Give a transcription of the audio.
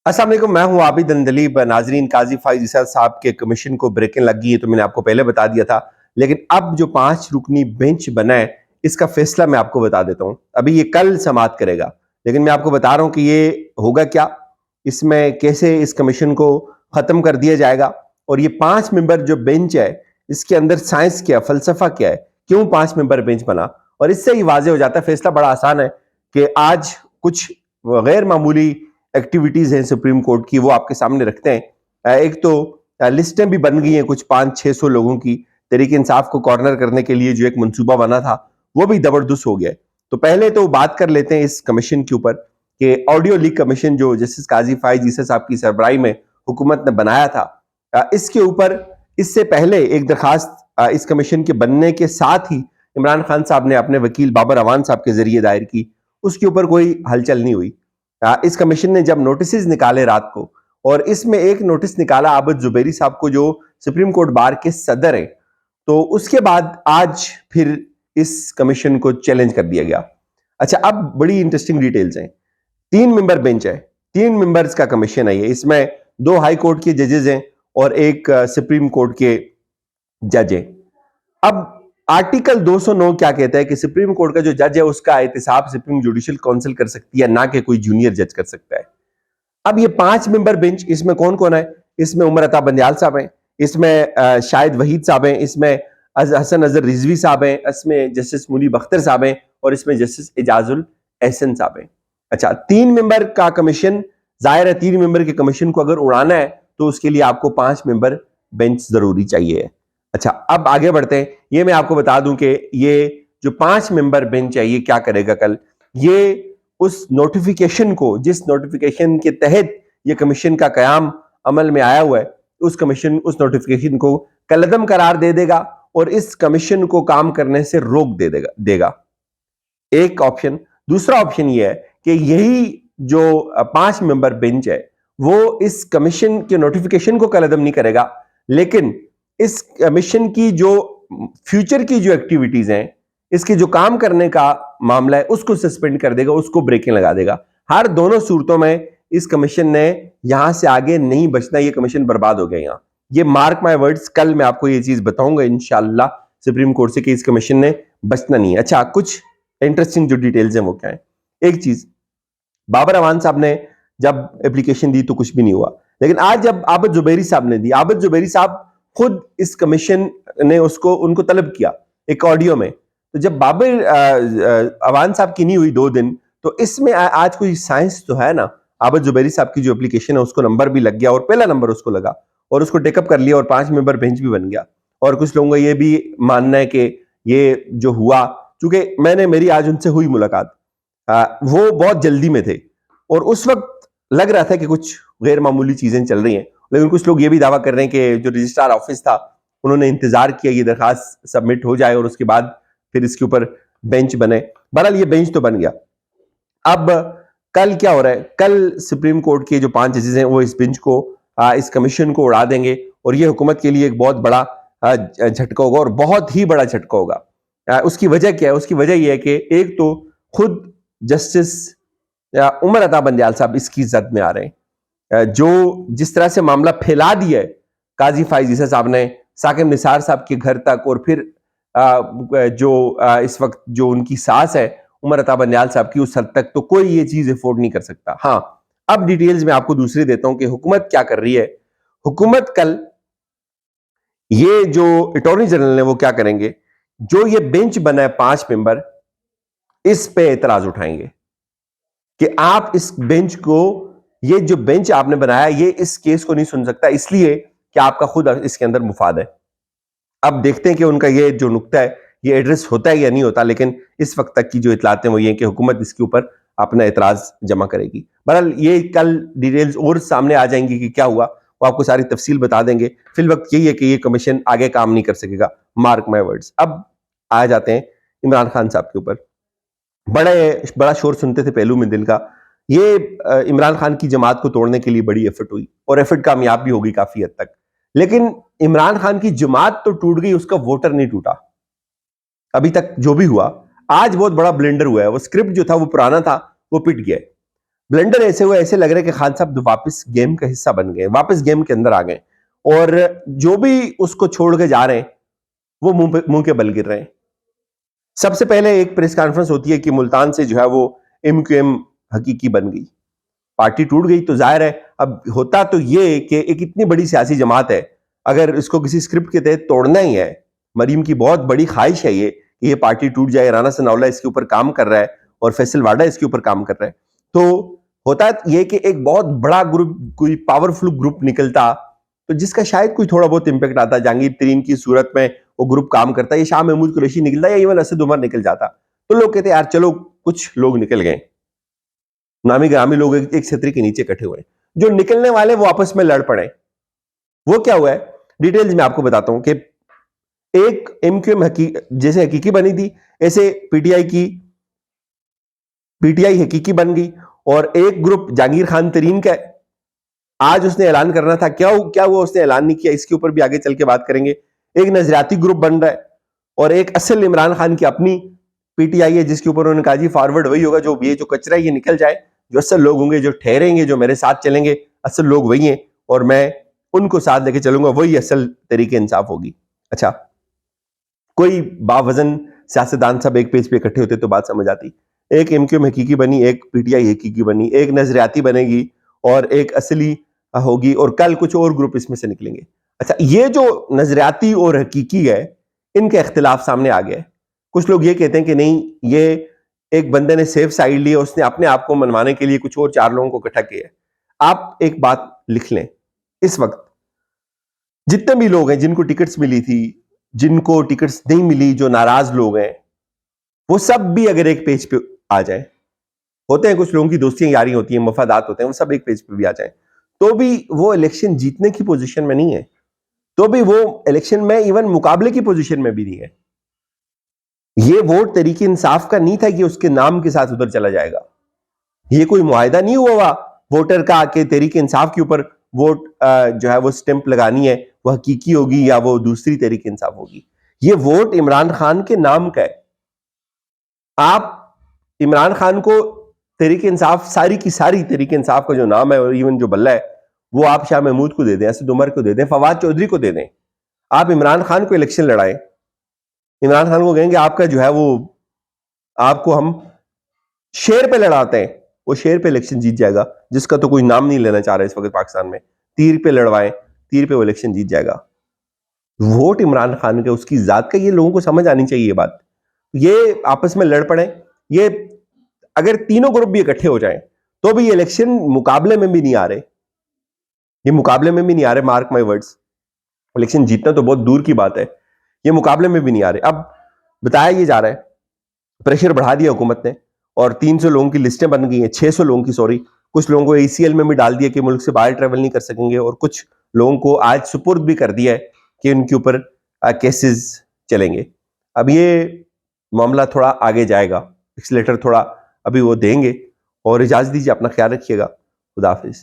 अस्सलाम वालेकुम, मैं हूं आबिद अंदलीब। नाजरीन, काजी फाइज इसाद साहब के कमीशन को ब्रेकिंग लग गई है, तो मैंने आपको पहले बता दिया था। लेकिन अब जो 5 रुकनी बेंच बना है, इसका फैसला मैं आपको बता देता हूं। अभी ये कल समाअत करेगा, लेकिन मैं आपको बता रहा हूं कि ये होगा क्या, इसमें कैसे इस कमीशन को खत्म कर दिया जाएगा। और ये 5 मेंबर जो बेंच है, इसके अंदर साइंस क्या, फलसफा क्या है, क्यों 5 मेंबर बेंच बना। और इससे ही वाजे हो जाता है। फैसला बड़ा आसान है कि आज कुछ गैर मामूली एक्टिविटीज हैं सुप्रीम कोर्ट की, वो आपके सामने रखते हैं। एक तो लिस्टें भी बन गई हैं कुछ 500-600 लोगों की। तहरीक इंसाफ को कॉर्नर करने के लिए जो एक मंसूबा बना था, वो भी जबरदस्त हो गया है। तो पहले तो बात कर लेते हैं इस कमीशन के ऊपर कि ऑडियो लीक कमीशन जो जस्टिस काजी फाइज ईसा साहब की सरबराही में हुकूमत ने बनाया था, इसके ऊपर इससे पहले एक दरखास्त इस कमीशन के बनने के साथ ही इमरान खान साहब ने अपने वकील बाबर अवान साहब के जरिए दायर की। उसके ऊपर कोई हलचल नहीं हुई। इस कमीशन ने जब नोटिस निकाले रात को, और इसमें एक नोटिस निकाला आबिद जुबैरी साहब को, जो सुप्रीम कोर्ट बार के सदर हैं, तो उसके बाद आज फिर इस कमीशन को चैलेंज कर दिया गया। अच्छा, अब बड़ी इंटरेस्टिंग डिटेल्स हैं। 3 मेंबर बेंच है, 3 मेंबर्स का कमीशन है ये। इसमें 2 हाई कोर्ट के जजेस हैं और एक सुप्रीम कोर्ट के जज हैं। अब आर्टिकल 209 क्या कहता है कि सुप्रीम कोर्ट का जो जज है, उसका एहतिसाब सुप्रीम जुडिशियल काउंसिल कर सकती है, ना कि कोई जूनियर जज कर सकता है। अब ये 5 मेंबर बेंच, इसमें कौन कौन है? इसमें उमर अता बंदयाल साहब हैं, इसमें शाहिद वहीद साहब हैं, इसमें हसन अजहर रिजवी साहब हैं, इसमें जस्टिस मुनीब अख्तर साहब हैं, और इसमें जस्टिस एजाजुल एहसन साहब हैं। अच्छा, 3 मेंबर का कमीशन, जाहिर है 3 मेंबर के कमीशन को अगर उड़ाना है तो उसके लिए आपको 5 मेंबर बेंच जरूरी चाहिए। अच्छा, अब आगे बढ़ते हैं। ये मैं आपको बता दूं कि ये जो 5 मेंबर बेंच है, ये क्या करेगा कल। ये उस नोटिफिकेशन को, जिस नोटिफिकेशन के तहत ये कमीशन का कयाम अमल में आया हुआ है, उस नोटिफिकेशन को कलअदम करार दे देगा और इस कमीशन को काम करने से रोक देगा। एक ऑप्शन। दूसरा ऑप्शन ये है कि यही जो 5 मेंबर बेंच है, वो इस कमीशन के नोटिफिकेशन को कलअदम नहीं करेगा, लेकिन इस कमीशन की जो फ्यूचर की जो एक्टिविटीज हैं, इसके जो काम करने का मामला है, उसको सस्पेंड कर देगा, उसको ब्रेकिंग लगा देगा। हर दोनों सूरतों में इस कमीशन ने यहां से आगे नहीं बचना, ये कमीशन बर्बाद हो गया यहां। ये मार्क माय वर्ड्स, कल मैं आपको ये चीज बताऊंगा इंशाल्लाह सुप्रीम कोर्ट से कि इस कमीशन ने बचना नहीं है। अच्छा, कुछ इंटरेस्टिंग जो डिटेल्स हैं वो क्या है। एक चीज, बाबर अवान साहब ने जब एप्लीकेशन दी तो कुछ भी नहीं हुआ, लेकिन आज जब आबिद जुबैरी साहब ने दी, आबिद जुबैरी साहब खुद इस कमीशन ने उनको तलब किया एक ऑडियो में। तो जब बाबर अवान साहब की नहीं हुई 2 दिन, तो इसमें आज कोई साइंस तो है ना। आबिद जुबैरी साहब की जो एप्लीकेशन है, उसको नंबर भी लग गया, और पहला नंबर उसको लगा, और उसको टेकअप कर लिया, और 5 मेंबर बेंच भी बन गया। और कुछ लोगों का ये भी मानना है कि ये जो हुआ, चूंकि मेरी आज उनसे हुई मुलाकात, वो बहुत जल्दी में थे, और उस वक्त लग रहा था कि कुछ गैर मामूली चीजें चल रही हैं। लेकिन कुछ लोग ये भी दावा कर रहे हैं कि जो रजिस्ट्रार ऑफिस था, उन्होंने इंतजार किया ये दरखास्त सबमिट हो जाए और उसके बाद फिर इसके ऊपर बेंच बने। बहरहाल ये बेंच तो बन गया। अब कल क्या हो रहा है? कल सुप्रीम कोर्ट के जो 5 जजेस हैं, वो इस बेंच को, इस कमीशन को उड़ा देंगे, और ये हुकूमत के लिए एक बहुत बड़ा झटका होगा, और बहुत ही बड़ा झटका होगा। उसकी वजह क्या है? उसकी वजह यह है कि एक तो खुद जस्टिस उमर अता बंदयाल साहब इसकी जद में आ रहे हैं। जो जिस तरह से मामला फैला दिया है काजी फाइज ईसा साहब ने साकिब निसार साहब के घर तक, और फिर जो इस वक्त जो उनकी सास है उमर अता बंदयाल साहब की, उस हद तक तो कोई ये चीज अफोर्ड नहीं कर सकता। हाँ, अब डिटेल्स में आपको दूसरी देता हूं कि हुकूमत क्या कर रही है। हुकूमत कल ये जो अटॉर्नी जनरल ने वो क्या करेंगे, जो ये बेंच बना है 5 मेंबर, इस पे एतराज उठाएंगे कि आप इस बेंच को, ये जो बेंच आपने बनाया, ये इस केस को नहीं सुन सकता, इसलिए कि आपका खुद इसके अंदर मुफाद है। अब देखते हैं कि उनका ये जो नुक्ता है, ये एड्रेस होता है या नहीं होता, लेकिन इस वक्त तक की जो इतलातें वो ये कि हुकूमत इसके ऊपर अपना एतराज जमा करेगी। बहरहाल ये कल डिटेल्स और सामने आ जाएंगी कि क्या हुआ, वो आपको सारी तफसील बता देंगे। फिल वक्त यही है कि ये कमीशन आगे काम नहीं कर सकेगा, मार्क माई वर्ड्स। अब आ जाते हैं इमरान खान साहब के ऊपर। बड़ा शोर सुनते थे पहलू में दिल का। ये इमरान खान की जमात को तोड़ने के लिए बड़ी एफर्ट हुई, और एफर्ट कामयाब भी होगी काफी हद तक। लेकिन इमरान खान की जमात तो टूट गई, उसका वोटर नहीं टूटा अभी तक। जो भी हुआ, आज बहुत बड़ा ब्लेंडर हुआ है। वो स्क्रिप्ट जो था वो पुराना था, वो पिट गया। ब्लंडर ऐसे हुए, ऐसे लग रहा है कि खान साहब वापस गेम का हिस्सा बन गए, वापस गेम के अंदर आ गए, और जो भी उसको छोड़ के जा रहे हैं वो मुंह के बल गिर रहे हैं। सबसे पहले एक प्रेस कॉन्फ्रेंस होती है कि मुल्तान से जो है वो एमक्यूएम हकीकी बन गई, पार्टी टूट गई। तो जाहिर है अब होता तो ये कि एक इतनी बड़ी सियासी जमात है, अगर इसको किसी स्क्रिप्ट के तहत तोड़ना ही है, मरीम की बहुत बड़ी ख्वाहिश है ये पार्टी टूट जाए, राना सनाउल्लाह इसके ऊपर काम कर रहा है और फैसल वाडा इसके ऊपर काम कर रहा है, तो होता ये कि एक बहुत बड़ा ग्रुप, कोई पावरफुल ग्रुप निकलता, तो जिसका शायद कोई थोड़ा बहुत इंपैक्ट आता। जहांगीर तरीन की सूरत में वो ग्रुप काम करता है, ये शाह महमूद कुरैशी निकलता या इवन असद उमर निकल जाता, तो लोग कहते यार चलो कुछ लोग निकल गए, नामी ग्रामी लोग एक छतरी के नीचे इकट्ठे हुए। जो निकलने वाले वो आपस में लड़ पड़े। वो क्या हुआ है, डिटेल्स में आपको बताता हूं कि एक एमक्यूएम जैसे हकीकी बनी थी, ऐसे पीटीआई हकीकी बन गई, और एक ग्रुप जहांगीर खान तरीन का आज उसने ऐलान करना था, क्या हुआ उसने ऐलान नहीं किया, इसके ऊपर भी आगे चल के बात करेंगे। एक नजरियाती ग्रुप बन रहा है, और एक असल इमरान खान की अपनी पीटीआई है, जिसके ऊपर उन्होंने कहा जी फॉरवर्ड वही होगा, जो ये जो कचरा ये निकल जाए, जो असल लोग होंगे, जो ठहरेंगे, जो मेरे साथ चलेंगे, असल लोग वही हैं, और मैं उनको साथ लेके चलूंगा, वही असल तरीके इंसाफ होगी। अच्छा, कोई बावजन सियासतदान सब एक पेज पे इकट्ठे होते तो बात समझ आती। एक एमक्यूएम हकीकी बनी, एक पीटीआई हकीकी बनी, एक नजरियाती बनेगी और एक असली होगी, और कल कुछ और ग्रुप इसमें से निकलेंगे। अच्छा, ये जो नजरियाती और हकीकी है, इनके इख्तिलाफ सामने आ गया। कुछ लोग ये कहते हैं कि नहीं, ये एक बंदे ने सेफ साइड ली, उसने अपने आप को मनवाने के लिए कुछ और 4 लोगों को इकट्ठा किया। आप एक बात लिख लें, इस वक्त जितने भी लोग हैं जिनको टिकट्स मिली थी, जिनको टिकट्स नहीं मिली, जो नाराज लोग हैं, वो सब भी अगर एक पेज पे आ जाए, होते हैं कुछ लोगों की दोस्तियां यारी होती हैं, मफादात होते हैं, वो सब एक पेज पे भी आ जाए, तो भी वो इलेक्शन जीतने की पोजीशन में नहीं है, तो भी वो इलेक्शन में इवन मुकाबले की पोजीशन में भी नहीं है। ये वोट तरीके इंसाफ का नहीं था कि उसके नाम के साथ उधर चला जाएगा। ये कोई मुआहिदा नहीं हुआ वोटर का कि तरीके इंसाफ के ऊपर वोट जो है वो स्टैंप लगानी है, वो हकीकी होगी या वो दूसरी तरीके इंसाफ होगी। ये वोट इमरान खान के नाम का है। आप इमरान खान को तरीके इंसाफ, सारी की सारी तरीके इंसाफ का जो नाम है और इवन जो बल्ला है, वो आप शाह महमूद को दे दें, असद उमर को दे दें, फवाद चौधरी को दे दें। आप इमरान खान को इलेक्शन लड़ाएं, इमरान खान को कहेंगे आपका जो है वो, आपको हम शेर पे लड़ाते हैं, वो शेर पे इलेक्शन जीत जाएगा, जिसका तो कोई नाम नहीं लेना चाह रहा है इस वक्त पाकिस्तान में। तीर पे लड़वाएं, तीर पे वो इलेक्शन जीत जाएगा। वोट इमरान खान का, उसकी जात का, ये लोगों को समझ आनी चाहिए ये बात। ये आपस में लड़ पड़े, ये अगर तीनों ग्रुप भी इकट्ठे हो जाएं तो भी ये इलेक्शन मुकाबले में भी नहीं आ रहे, ये मुकाबले में भी नहीं आ रहे, मार्क माय वर्ड्स। इलेक्शन जीतना तो बहुत दूर की बात है, ये मुकाबले में भी नहीं आ रहे। अब बताया ये जा रहा है, प्रेशर बढ़ा दिया हुकूमत ने, और 300 लोगों की लिस्टें बन गई हैं, 600 लोगों की, सॉरी, कुछ लोगों को ACL में भी डाल दिया कि मुल्क से बाहर ट्रेवल नहीं कर सकेंगे, और कुछ लोगों को आज सुपुर्द भी कर दिया है कि उनके ऊपर केसेस चलेंगे। अब ये मामला थोड़ा आगे जाएगा, एक्सीलेटर थोड़ा अभी वो देंगे, और इजाजत दीजिए, अपना ख्याल रखिएगा, खुदा हाफिज।